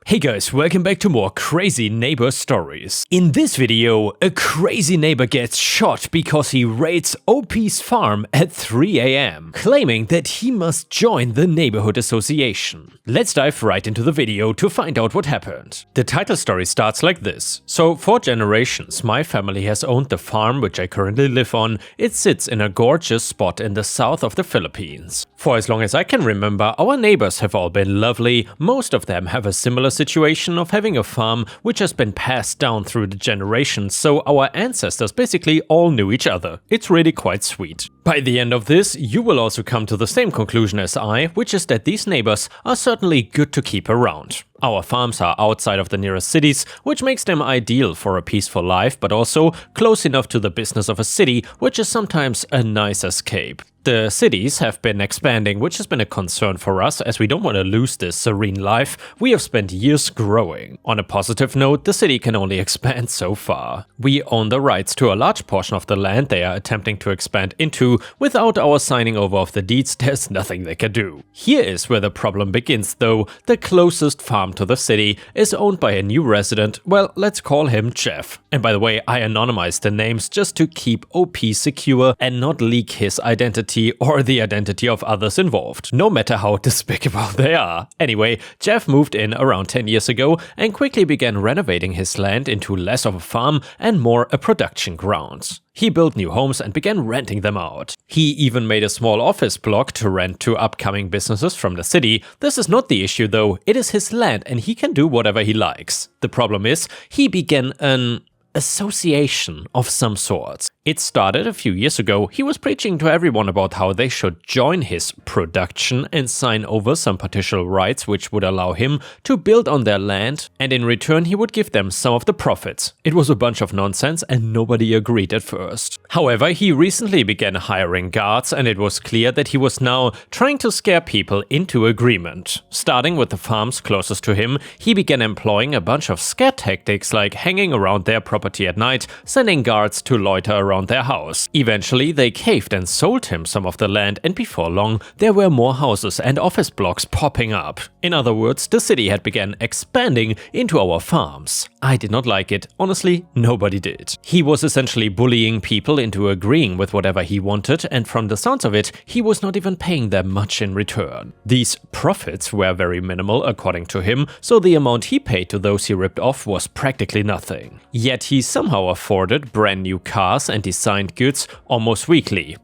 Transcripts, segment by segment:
Hey guys, welcome back to more crazy neighbor stories. In this video, a crazy neighbor gets shot because he raids OP's farm at 3 AM, claiming that he must join the neighborhood association. Let's dive right into the video to find out what happened. The title story starts like this. So, for generations, my family has owned the farm which I currently live on. It sits in a gorgeous spot in the south of the Philippines. For as long as I can remember, our neighbors have all been lovely. Most of them have a similar situation of having a farm which has been passed down through the generations, so our ancestors basically all knew each other. It's really quite sweet. By the end of this, you will also come to the same conclusion as I, which is that these neighbors are certainly good to keep around. Our farms are outside of the nearest cities, which makes them ideal for a peaceful life, but also close enough to the business of a city, which is sometimes a nice escape. The cities have been expanding, which has been a concern for us as we don't want to lose this serene life we have spent years growing. On a positive note, the city can only expand so far. We own the rights to a large portion of the land they are attempting to expand into. Without our signing over of the deeds, there's nothing they can do. Here is where the problem begins though. The closest farm to the city is owned by a new resident. Well, let's call him Jeff. And by the way, I anonymized the names just to keep OP secure and not leak his identity or the identity of others involved, no matter how despicable they are. Anyway, Jeff moved in around 10 years ago and quickly began renovating his land into less of a farm and more a production ground. He built new homes and began renting them out. He even made a small office block to rent to upcoming businesses from the city. This is not the issue though, it is his land and he can do whatever he likes. The problem is, he began an association of some sort. It started a few years ago. He was preaching to everyone about how they should join his production and sign over some partial rights which would allow him to build on their land, and in return he would give them some of the profits. It was a bunch of nonsense and nobody agreed at first. However, he recently began hiring guards and it was clear that he was now trying to scare people into agreement. Starting with the farms closest to him, he began employing a bunch of scare tactics like hanging around their property at night, sending guards to loiter around their house. Eventually, they caved and sold him some of the land, and before long, there were more houses and office blocks popping up. In other words, the city had begun expanding into our farms. I did not like it. Honestly, nobody did. He was essentially bullying people into agreeing with whatever he wanted, and from the sounds of it, he was not even paying them much in return. These profits were very minimal according to him, so the amount he paid to those he ripped off was practically nothing. Yet he somehow afforded brand new cars and designed goods almost weekly.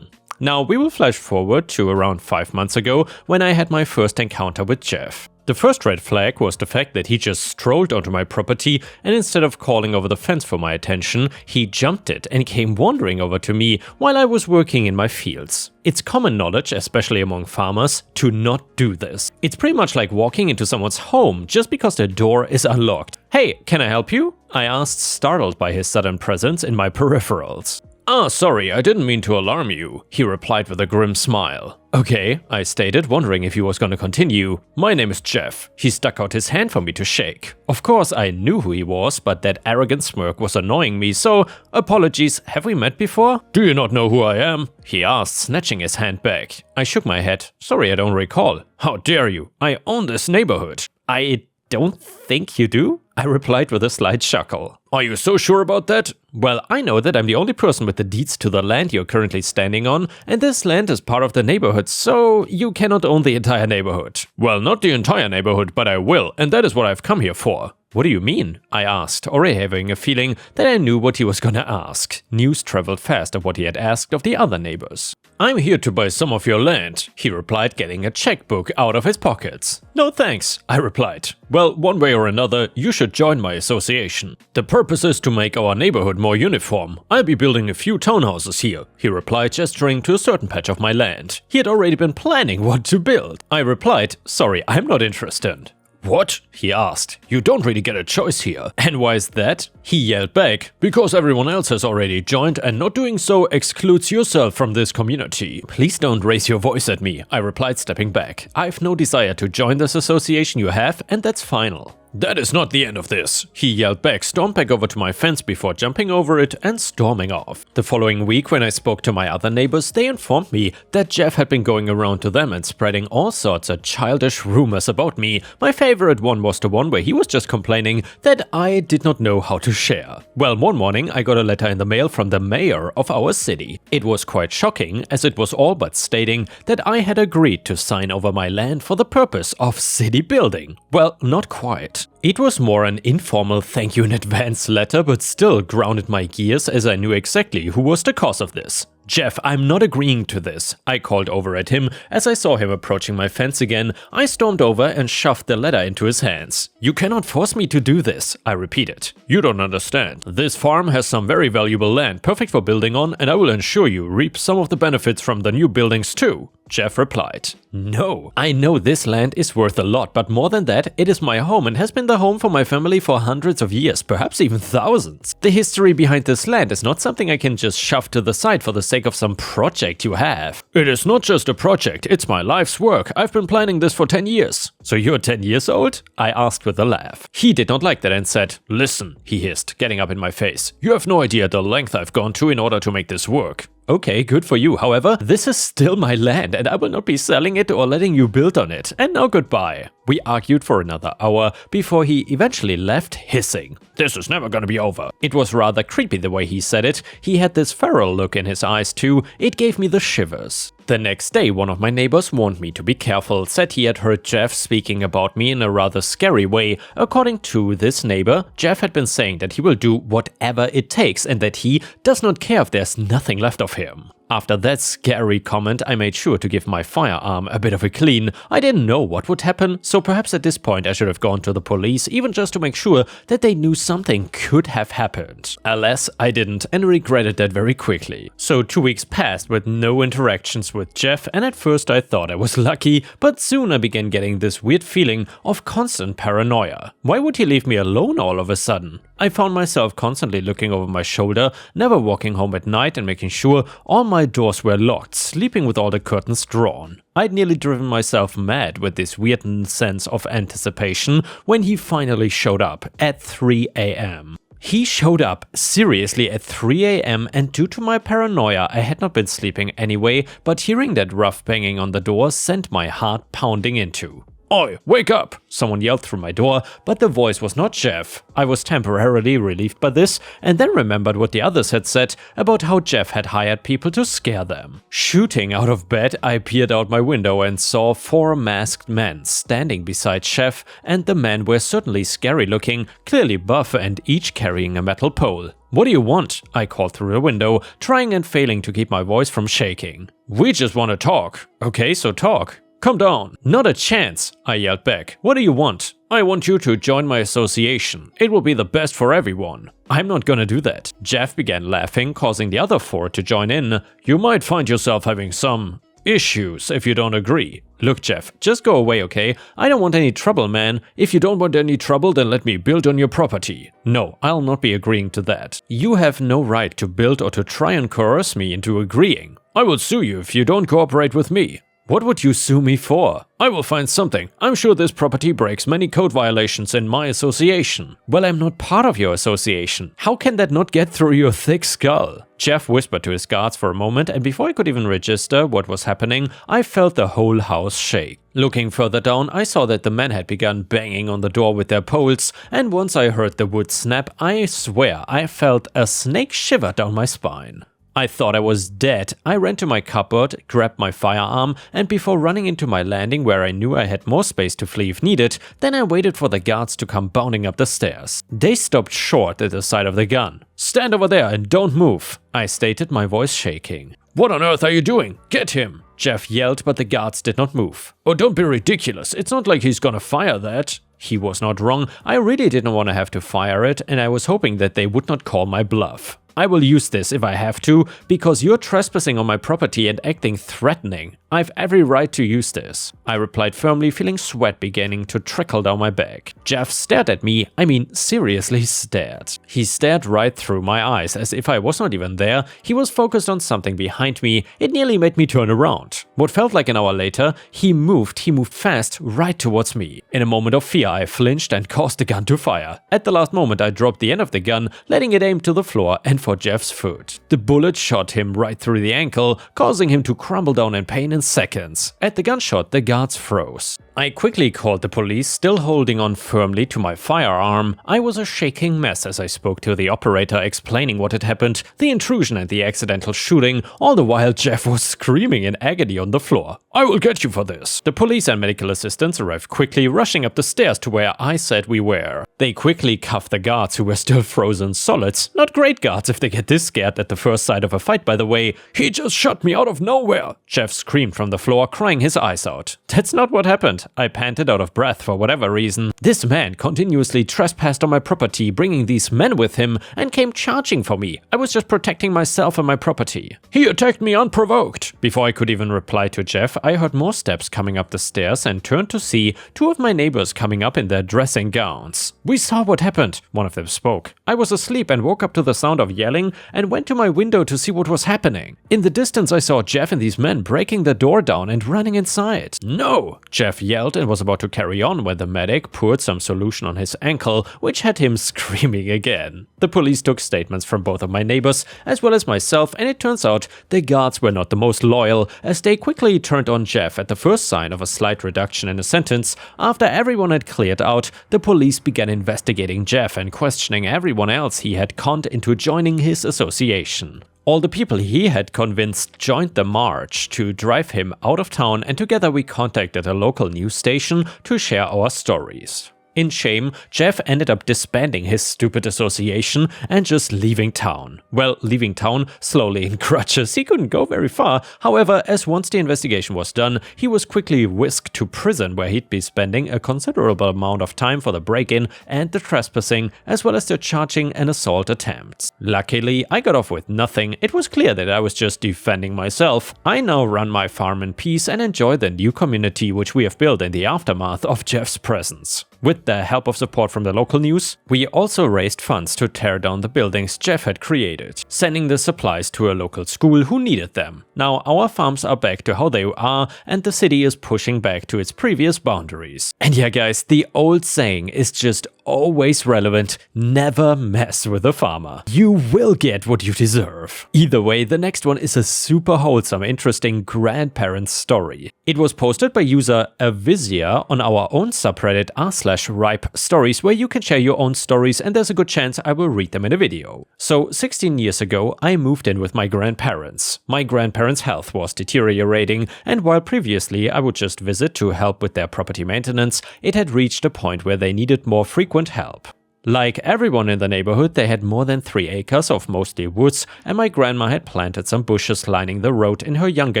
Now we will flash forward to around 5 months ago when I had my first encounter with Jeff. The first red flag was the fact that he just strolled onto my property and instead of calling over the fence for my attention, he jumped it and came wandering over to me while I was working in my fields. It's common knowledge, especially among farmers, to not do this. It's pretty much like walking into someone's home just because the door is unlocked. "Hey, can I help you?" I asked, startled by his sudden presence in my peripherals. "Ah, sorry, I didn't mean to alarm you," he replied with a grim smile. "Okay," I stated, wondering if he was going to continue. "My name is Jeff." He stuck out his hand for me to shake. Of course, I knew who he was, but that arrogant smirk was annoying me, so apologies, have we met before? "Do you not know who I am?" he asked, snatching his hand back. I shook my head. "Sorry, I don't recall." "How dare you? I own this neighborhood." "I don't think you do," I replied with a slight chuckle. "Are you so sure about that?" "Well, I know that I'm the only person with the deeds to the land you're currently standing on, and this land is part of the neighborhood, so you cannot own the entire neighborhood." "Well, not the entire neighborhood, but I will, and that is what I've come here for." "What do you mean?" I asked, already having a feeling that I knew what he was gonna ask. News traveled fast of what he had asked of the other neighbors. "I'm here to buy some of your land," he replied, getting a checkbook out of his pockets. "No thanks," I replied. "Well, one way or another, you should join my association. The purpose is to make our neighborhood more uniform. I'll be building a few townhouses here," he replied, gesturing to a certain patch of my land. He had already been planning what to build. I replied, "Sorry, I'm not interested." "What?" he asked. "You don't really get a choice here." "And why is that?" He yelled back. "Because everyone else has already joined and not doing so excludes yourself from this community." "Please don't raise your voice at me," I replied, stepping back. "I have no desire to join this association you have, and that's final." "That is not the end of this," he yelled back, stormed back over to my fence before jumping over it and storming off. The following week, when I spoke to my other neighbors, they informed me that Jeff had been going around to them and spreading all sorts of childish rumors about me. My favorite one was the one where he was just complaining that I did not know how to share. Well, one morning I got a letter in the mail from the mayor of our city. It was quite shocking, as it was all but stating that I had agreed to sign over my land for the purpose of city building. Well, not quite. It was more an informal thank you in advance letter, but still grounded my gears as I knew exactly who was the cause of this. "Jeff, I'm not agreeing to this," I called over at him. As I saw him approaching my fence again, I stormed over and shoved the letter into his hands. "You cannot force me to do this," I repeated. "You don't understand. This farm has some very valuable land, perfect for building on, and I will ensure you reap some of the benefits from the new buildings too," Jeff replied. "No, I know this land is worth a lot, but more than that, it is my home and has been the home for my family for hundreds of years, perhaps even thousands. The history behind this land is not something I can just shove to the side for the sake of some project you have." "It is not just a project, it's my life's work. I've been planning this for 10 years. "So you're 10 years old?" I asked with a laugh. He did not like that and said, "Listen," he hissed, getting up in my face. "You have no idea the length I've gone to in order to make this work." "Okay, good for you. However, this is still my land and I will not be selling it or letting you build on it. And now goodbye." We argued for another hour before he eventually left, hissing. "This is never gonna be over." It was rather creepy the way he said it. He had this feral look in his eyes too. It gave me the shivers. The next day, one of my neighbors warned me to be careful, said he had heard Jeff speaking about me in a rather scary way. According to this neighbor, Jeff had been saying that he will do whatever it takes and that he does not care if there's nothing left of him. After that scary comment, I made sure to give my firearm a bit of a clean. I didn't know what would happen, so perhaps at this point I should have gone to the police, even just to make sure that they knew something could have happened. Alas, I didn't, and regretted that very quickly. So 2 weeks passed with no interactions with Jeff, and at first I thought I was lucky, but soon I began getting this weird feeling of constant paranoia. Why would he leave me alone all of a sudden? I found myself constantly looking over my shoulder, never walking home at night and making sure all my doors were locked, sleeping with all the curtains drawn. I'd nearly driven myself mad with this weird sense of anticipation when he finally showed up at 3 a.m. He showed up seriously at 3 a.m. and due to my paranoia I had not been sleeping anyway, but hearing that rough banging on the door sent my heart pounding into. "Oi, wake up!" someone yelled through my door, but the voice was not Jeff. I was temporarily relieved by this, and then remembered what the others had said about how Jeff had hired people to scare them. Shooting out of bed, I peered out my window and saw 4 masked men standing beside Jeff, and the men were certainly scary looking, clearly buff, and each carrying a metal pole. "What do you want?" I called through the window, trying and failing to keep my voice from shaking. "We just want to talk." "Okay, so talk." "Come down." "Not a chance," I yelled back. "What do you want?" "I want you to join my association. It will be the best for everyone." "I'm not gonna do that." Jeff began laughing, causing the other 4 to join in. "You might find yourself having some issues if you don't agree." "Look, Jeff, just go away, okay? I don't want any trouble, man. If you don't want any trouble, then let me build on your property." "No, I'll not be agreeing to that. You have no right to build or to try and coerce me into agreeing." "I will sue you if you don't cooperate with me." "What would you sue me for?" "I will find something. I'm sure this property breaks many code violations in my association." "Well, I'm not part of your association. How can that not get through your thick skull?" Jeff whispered to his guards for a moment, and before I could even register what was happening, I felt the whole house shake. Looking further down, I saw that the men had begun banging on the door with their poles, and once I heard the wood snap, I swear I felt a snake shiver down my spine. I thought I was dead. I ran to my cupboard, grabbed my firearm, and before running into my landing where I knew I had more space to flee if needed, then I waited for the guards to come bounding up the stairs. They stopped short at the sight of the gun. "Stand over there and don't move," I stated, my voice shaking. "What on earth are you doing? Get him!" Jeff yelled, but the guards did not move. "Oh, don't be ridiculous. It's not like he's gonna fire that." He was not wrong. I really didn't want to have to fire it, and I was hoping that they would not call my bluff. I will use this if I have to, because you're trespassing on my property and acting threatening. I've every right to use this, I replied firmly, feeling sweat beginning to trickle down my back. Jeff stared at me, I mean seriously stared. He stared right through my eyes as if I was not even there. He was focused on something behind me. It nearly made me turn around. What felt like an hour later, he moved fast right towards me. In a moment of fear, I flinched and caused the gun to fire. At the last moment, I dropped the end of the gun, letting it aim to the floor and for Jeff's foot. The bullet shot him right through the ankle, causing him to crumble down in pain in seconds. At the gunshot, the guards froze. I quickly called the police, still holding on firmly to my firearm. I was a shaking mess as I spoke to the operator, explaining what had happened, the intrusion and the accidental shooting. All the while, Jeff was screaming in agony on the floor. I will get you for this. The police and medical assistants arrived quickly, rushing up the stairs to where I said we were. They quickly cuffed the guards who were still frozen solids. Not great guards if they get this scared at the first sight of a fight, by the way. He just shot me out of nowhere, Jeff screamed from the floor, crying his eyes out. That's not what happened. I panted out of breath for whatever reason. This man continuously trespassed on my property, bringing these men with him, and came charging for me. I was just protecting myself and my property. He attacked me unprovoked. Before I could even reply to Jeff, I heard more steps coming up the stairs and turned to see two of my neighbors coming up in their dressing gowns. We saw what happened, one of them spoke. I was asleep and woke up to the sound of yelling and went to my window to see what was happening. In the distance, I saw Jeff and these men breaking the door down and running inside. No! Jeff yelled and was about to carry on when the medic poured some solution on his ankle, which had him screaming again. The police took statements from both of my neighbors as well as myself, and it turns out the guards were not the most loyal, as they quickly turned on Jeff at the first sign of a slight reduction in a sentence. After everyone had cleared out, the police began investigating Jeff and questioning everyone else he had conned into joining his association. All the people he had convinced joined the march to drive him out of town, and together we contacted a local news station to share our stories. In shame, Jeff ended up disbanding his stupid association and just leaving town. Well, leaving town slowly in crutches. He couldn't go very far. However, as once the investigation was done, he was quickly whisked to prison, where he'd be spending a considerable amount of time for the break-in and the trespassing, as well as the charging and assault attempts. Luckily, I got off with nothing. It was clear that I was just defending myself. I now run my farm in peace and enjoy the new community which we have built in the aftermath of Jeff's presence. With the help of support from the local news, we also raised funds to tear down the buildings Jeff had created, sending the supplies to a local school who needed them. Now our farms are back to how they are, and the city is pushing back to its previous boundaries. And yeah guys, the old saying is just always relevant: never mess with a farmer. You will get what you deserve. Either way, the next one is a super wholesome, interesting grandparent story. It was posted by user Avizia on our own subreddit r/ripe stories, where you can share your own stories, and there's a good chance I will read them in a video. So 16 years ago, I moved in with my grandparents. My grandparents' health was deteriorating, and while previously I would just visit to help with their property maintenance, it had reached a point where they needed more frequent help. Like everyone in the neighborhood, they had more than 3 acres of mostly woods, and my grandma had planted some bushes lining the road in her younger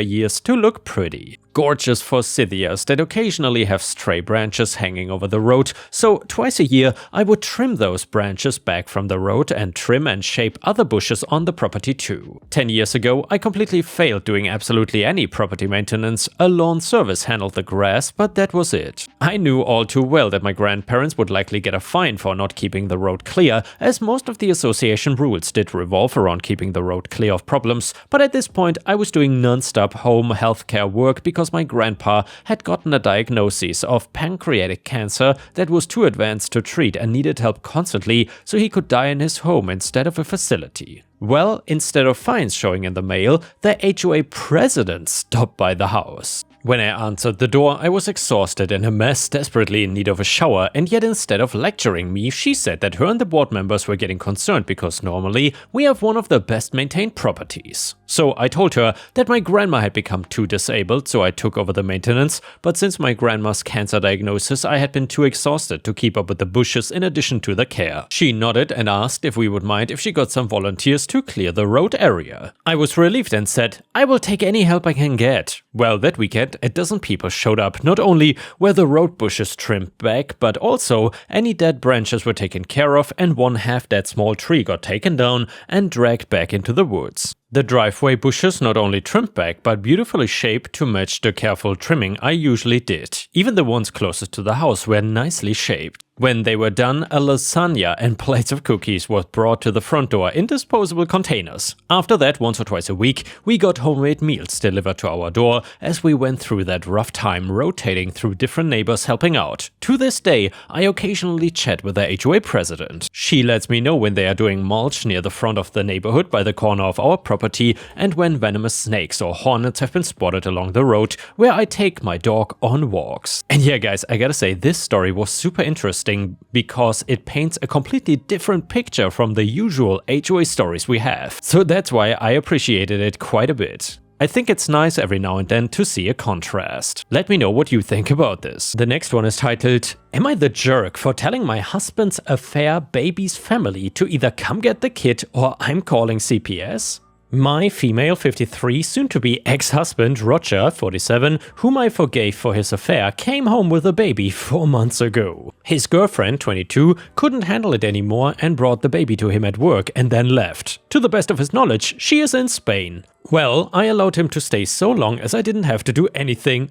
years to look pretty. Gorgeous forsythias that occasionally have stray branches hanging over the road, so twice a year I would trim those branches back from the road and trim and shape other bushes on the property too. 10 years ago, I completely failed doing absolutely any property maintenance. A lawn service handled the grass, but that was it. I knew all too well that my grandparents would likely get a fine for not keeping the road clear, as most of the association rules did revolve around keeping the road clear of problems, but at this point I was doing non-stop home healthcare work because my grandpa had gotten a diagnosis of pancreatic cancer that was too advanced to treat and needed help constantly, so he could die in his home instead of a facility. Well, instead of fines showing in the mail, the HOA president stopped by the house. When I answered the door, I was exhausted and a mess, desperately in need of a shower, and yet instead of lecturing me, she said that her and the board members were getting concerned because normally we have one of the best maintained properties. So I told her that my grandma had become too disabled, so I took over the maintenance, but since my grandma's cancer diagnosis, I had been too exhausted to keep up with the bushes in addition to the care. She nodded and asked if we would mind if she got some volunteers to clear the road area. I was relieved and said, I will take any help I can get. Well, that weekend fact, a dozen people showed up. Not only were the road bushes trimmed back, but also any dead branches were taken care of, and one half-dead small tree got taken down and dragged back into the woods. The driveway bushes not only trimmed back, but beautifully shaped to match the careful trimming I usually did. Even the ones closest to the house were nicely shaped. When they were done, a lasagna and plates of cookies was brought to the front door in disposable containers. After that, once or twice a week, we got homemade meals delivered to our door as we went through that rough time rotating through different neighbors helping out. To this day, I occasionally chat with the HOA president. She lets me know when they are doing mulch near the front of the neighborhood by the corner of our property and when venomous snakes or hornets have been spotted along the road where I take my dog on walks. And yeah guys, I gotta say, this story was super interesting because it paints a completely different picture from the usual HOA stories we have. So that's why I appreciated it quite a bit. I think it's nice every now and then to see a contrast. Let me know what you think about this. The next one is titled, "Am I the jerk for telling my husband's affair baby's family to either come get the kid or I'm calling CPS?" My female 53, soon-to-be ex-husband Roger, 47, whom I forgave for his affair, came home with a baby 4 months ago. His girlfriend, 22, couldn't handle it anymore and brought the baby to him at work and then left. To the best of his knowledge, she is in Spain. Well, I allowed him to stay so long as I didn't have to do anything.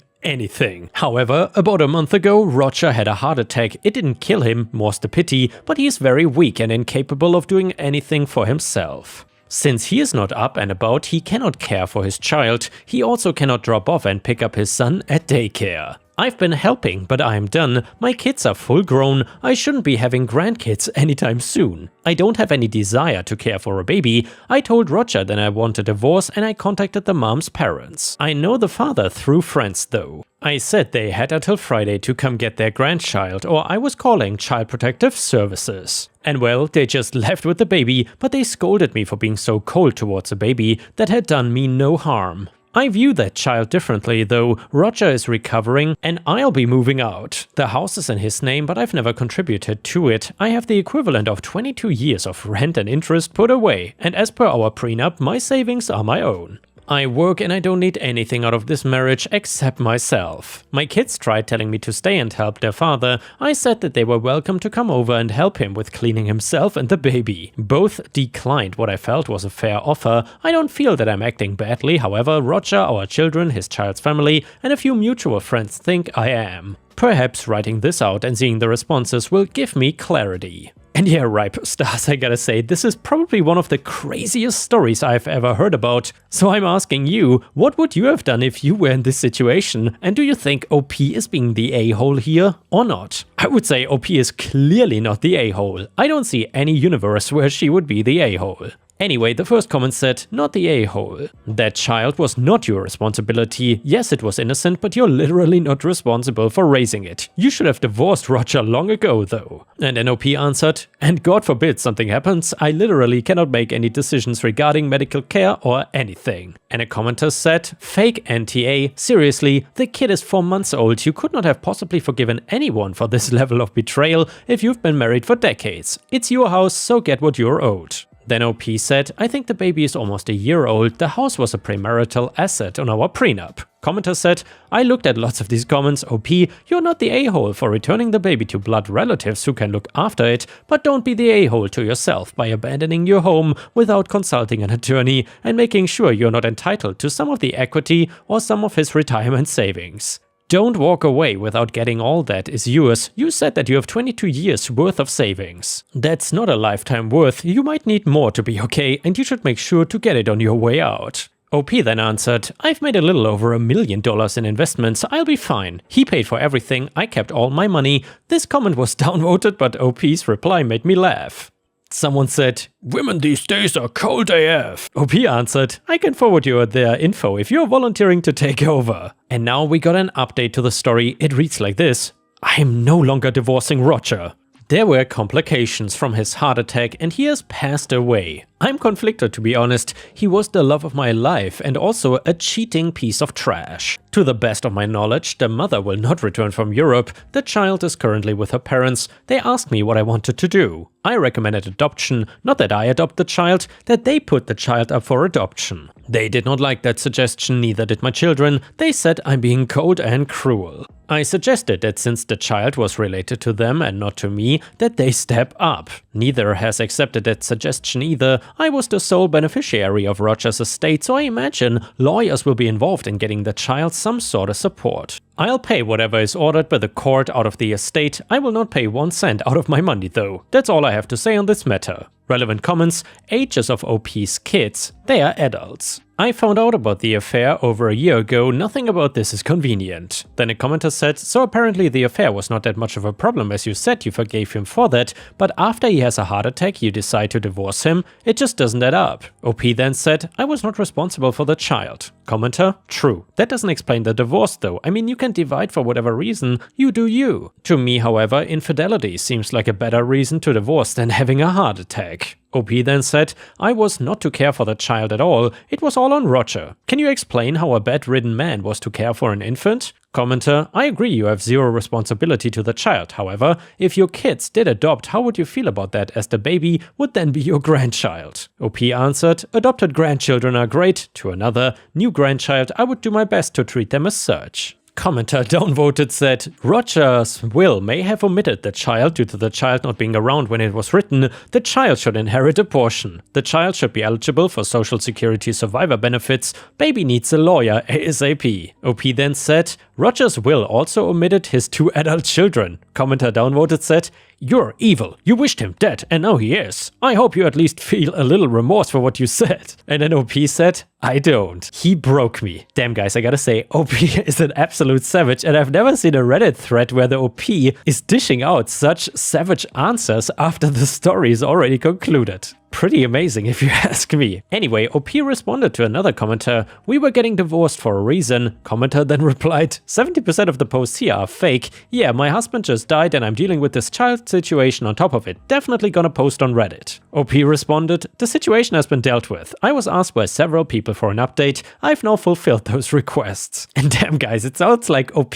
However, about a month ago, Roger had a heart attack. It didn't kill him, more's the pity, but he is very weak and incapable of doing anything for himself. Since he is not up and about, he cannot care for his child. He also cannot drop off and pick up his son at daycare. I've been helping, but I'm done. My kids are full grown. I shouldn't be having grandkids anytime soon. I don't have any desire to care for a baby. I told Roger that I want a divorce and I contacted the mom's parents. I know the father through friends though. I said they had until Friday to come get their grandchild, or I was calling Child Protective Services. And well, they just left with the baby, but they scolded me for being so cold towards a baby that had done me no harm. I view that child differently though. Roger is recovering and I'll be moving out. The house is in his name, but I've never contributed to it. I have the equivalent of 22 years of rent and interest put away, and as per our prenup, my savings are my own. I work and I don't need anything out of this marriage except myself. My kids tried telling me to stay and help their father. I said that they were welcome to come over and help him with cleaning himself and the baby. Both declined what I felt was a fair offer. I don't feel that I'm acting badly, however, Roger, our children, his child's family, and a few mutual friends think I am. Perhaps writing this out and seeing the responses will give me clarity. And yeah, Ripe Stars, I gotta say, this is probably one of the craziest stories I've ever heard about. So I'm asking you, what would you have done if you were in this situation? And do you think OP is being the a-hole here or not? I would say OP is clearly not the a-hole. I don't see any universe where she would be the a-hole. Anyway, the first comment said, not the a-hole. That child was not your responsibility. Yes, it was innocent, but you're literally not responsible for raising it. You should have divorced Roger long ago, though. And NOP answered, and God forbid something happens, I literally cannot make any decisions regarding medical care or anything. And a commenter said, fake NTA, seriously, the kid is 4 months old. You could not have possibly forgiven anyone for this level of betrayal if you've been married for decades. It's your house, so get what you're owed. Then OP said, I think the baby is almost a year old. The house was a premarital asset on our prenup. Commenter said, I looked at lots of these comments. OP, you're not the a-hole for returning the baby to blood relatives who can look after it, but don't be the a-hole to yourself by abandoning your home without consulting an attorney and making sure you're not entitled to some of the equity or some of his retirement savings. Don't walk away without getting all that is yours. You said that you have 22 years worth of savings. That's not a lifetime worth. You might need more to be okay, and you should make sure to get it on your way out. OP then answered, I've made a little over $1 million in investments. I'll be fine. He paid for everything. I kept all my money. This comment was downvoted, but OP's reply made me laugh. Someone said, women these days are cold AF. OP answered, I can forward you their info if you're volunteering to take over. And now we got an update to the story. It reads like this. I am no longer divorcing Roger. There were complications from his heart attack and he has passed away. I'm conflicted, to be honest. He was the love of my life and also a cheating piece of trash. To the best of my knowledge, the mother will not return from Europe. The child is currently with her parents. They asked me what I wanted to do. I recommended adoption, not that I adopt the child, that they put the child up for adoption. They did not like that suggestion, neither did my children. They said I'm being cold and cruel. I suggested that since the child was related to them and not to me, that they step up. Neither has accepted that suggestion either. I was the sole beneficiary of Roger's estate, so I imagine lawyers will be involved in getting the child some sort of support. I'll pay whatever is ordered by the court out of the estate. I will not pay 1 cent out of my money though. That's all I have to say on this matter. Relevant comments: ages of OP's kids, they are adults. I found out about the affair over a year ago, nothing about this is convenient. Then a commenter said, so apparently the affair was not that much of a problem as you said, you forgave him for that, but after he has a heart attack you decide to divorce him? It just doesn't add up. OP then said, I was not responsible for the child. Commenter, true. That doesn't explain the divorce though. I mean, you can divide for whatever reason, you do you. To me, however, infidelity seems like a better reason to divorce than having a heart attack. OP then said, I was not to care for the child at all, it was all on Roger. Can you explain how a bedridden man was to care for an infant? Commenter, I agree you have zero responsibility to the child, however, if your kids did adopt, how would you feel about that, as the baby would then be your grandchild? OP answered, adopted grandchildren are great. To another, new grandchild, I would do my best to treat them as such. Commenter downvoted said, Roger's will may have omitted the child due to the child not being around when it was written. The child should inherit a portion. The child should be eligible for Social Security survivor benefits. Baby needs a lawyer ASAP. OP then said, Roger's will also omitted his 2 adult children. Commenter downvoted said, you're evil. You wished him dead, and now he is. I hope you at least feel a little remorse for what you said. And then OP said, I don't. He broke me. Damn guys, I gotta say, OP is an absolute savage, and I've never seen a Reddit thread where the OP is dishing out such savage answers after the story is already concluded. Pretty amazing if you ask me. Anyway, OP responded to another commenter, we were getting divorced for a reason. Commenter then replied, 70% of the posts here are fake. Yeah, my husband just died and I'm dealing with this child situation on top of it. Definitely gonna post on Reddit. OP responded, the situation has been dealt with. I was asked by several people for an update. I've now fulfilled those requests. And damn guys, it sounds like OP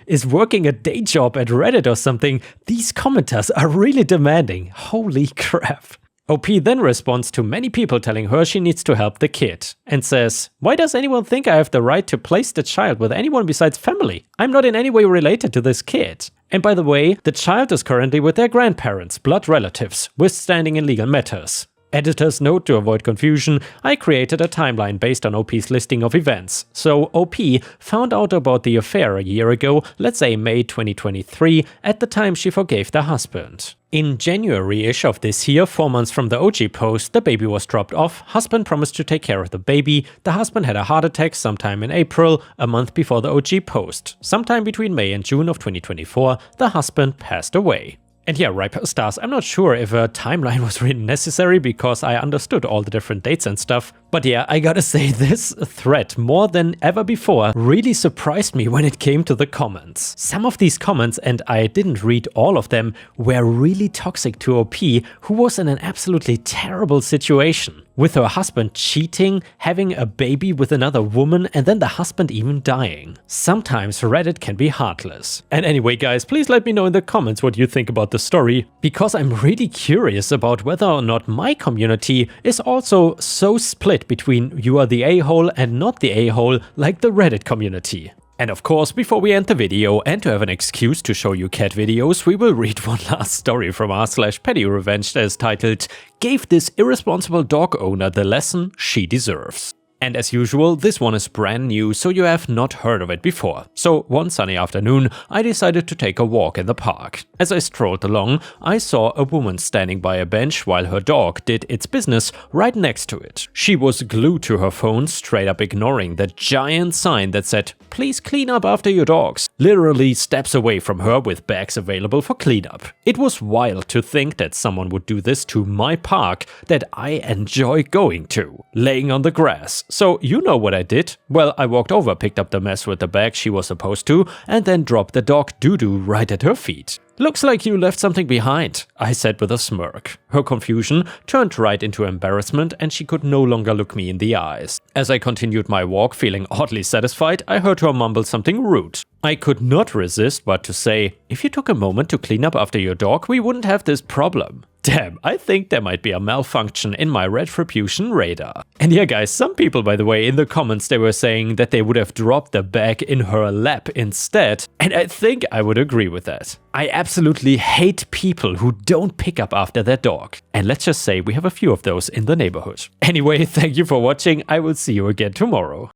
is working a day job at Reddit or something. These commenters are really demanding. Holy crap. OP then responds to many people telling her she needs to help the kid and says, why does anyone think I have the right to place the child with anyone besides family? I'm not in any way related to this kid. And by the way, the child is currently with their grandparents, blood relatives, with standing in legal matters. Editor's note to avoid confusion, I created a timeline based on OP's listing of events. So OP found out about the affair a year ago, let's say May 2023, at the time she forgave the husband. In January-ish of this year, 4 months from the OG post, the baby was dropped off, husband promised to take care of the baby, the husband had a heart attack sometime in April, a month before the OG post. Sometime between May and June of 2024, the husband passed away. And yeah, Ripe Stars, I'm not sure if a timeline was really necessary because I understood all the different dates and stuff. But yeah, I gotta say, this thread, more than ever before, really surprised me when it came to the comments. Some of these comments, and I didn't read all of them, were really toxic to OP, who was in an absolutely terrible situation. With her husband cheating, having a baby with another woman, and then the husband even dying. Sometimes Reddit can be heartless. And anyway guys, please let me know in the comments what you think about the story, because I'm really curious about whether or not my community is also so split between you are the a-hole and not the a-hole like the Reddit community. And of course, before we end the video and to have an excuse to show you cat videos, we will read one last story from r/PettyRevenge that is titled, Gave This Irresponsible Dog Owner the Lesson She Deserves. And as usual, this one is brand new, so you have not heard of it before. So one sunny afternoon, I decided to take a walk in the park. As I strolled along, I saw a woman standing by a bench while her dog did its business right next to it. She was glued to her phone, straight up ignoring the giant sign that said, please clean up after your dogs, literally steps away from her with bags available for cleanup. It was wild to think that someone would do this to my park that I enjoy going to. Laying on the grass, So you know what I did? Well, I walked over, picked up the mess with the bag she was supposed to, and then dropped the dog doo-doo right at her feet. "Looks like you left something behind," I said with a smirk. Her confusion turned right into embarrassment and she could no longer look me in the eyes. As I continued my walk, feeling oddly satisfied, I heard her mumble something rude. I could not resist but to say, "If you took a moment to clean up after your dog, we wouldn't have this problem." Damn, I think there might be a malfunction in my retribution radar. And yeah guys, some people by the way in the comments they were saying that they would have dropped the bag in her lap instead, and I think I would agree with that. I absolutely hate people who don't pick up after their dog. And let's just say we have a few of those in the neighborhood. Anyway, thank you for watching, I will see you again tomorrow.